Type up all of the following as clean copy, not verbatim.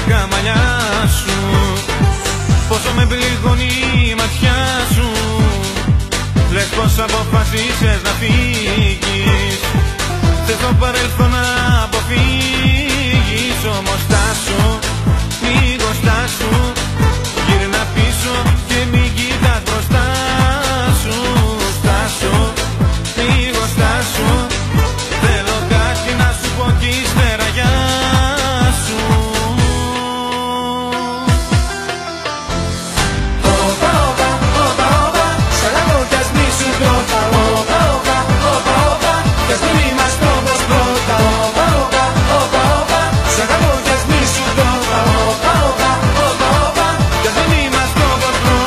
γυναίκα μαλλιά σου. Πόσο με πληγώνει η ματιά σου. Λες πως αποφασίσες να φύγεις. Θες το παρελθόν να αποφύγεις. Όμως στάσου, λίγο στάσου. Γύρνα πίσω και μην κοιτάς μπροστά σου. Στάσου, λίγο στάσου. Θέλω κάτι να σου πω κι ύστερα γεια σου. Όπα, όπα, όπα, όπα, σαν λαγό κι ας μη σου τρώτα. Όπα, όπα, όπα, όπα, κι ας μην είμαστε όπως πρώτα. Όπα, όπα, όπα, όπα, σαν λαγό κι ας μη σου τρώτα. Όπα, όπα, όπα, όπα, κι ας μην είμαστε όπως πρώτα.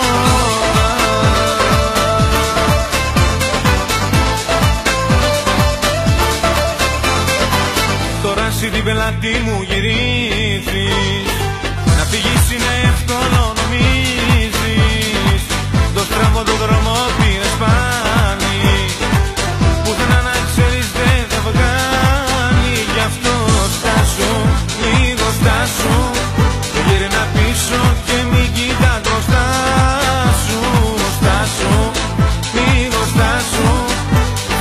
Τώρα εσύ την πελάτη μου γυρίζεις. Να φύγεις είναι εύκολο νομίζεις. Το στραβό το δρόμο πήρες πάλι. Πουθενά να ξέρεις δεν θα βγάλει. Γι' αυτό στάσου, λίγο στάσου. Γύρνα πίσω και μην κοιτάς μπροστά σου. Στάσου, λίγο στάσου.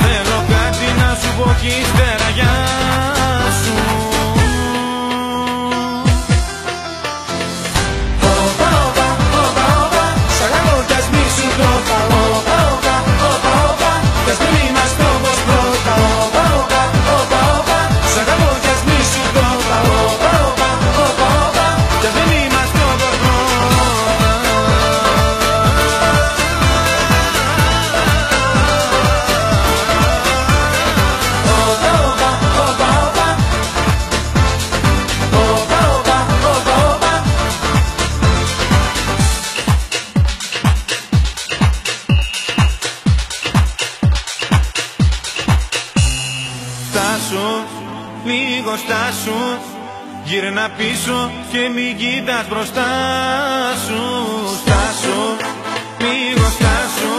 Θέλω κάτι να σου πω κι ύστερα γεια σου. Όπα, όπα, όπα, όπα, σαν λαγό κι ας μη σου τρώτα. Όπα, όπα, όπα, όπα, κι ας μην είμαστε όπως πρώτα. Όπα, όπα, όπα, όπα, σαν λαγό κι ας μη σου τρώτα. Όπα, όπα, όπα, όπα, κι ας μην είμαστε όπως πρώτα. Όπα, όπα, όπα, όπα, όπα, όπα, όπα, όπα. Στάσου, λίγο στάσου. Γύρνα πίσω και μην κοιτάς μπροστά σου. Στάσου, λίγο στάσου.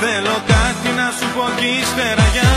Θέλω κάτι να σου πω κι ύστερα γεια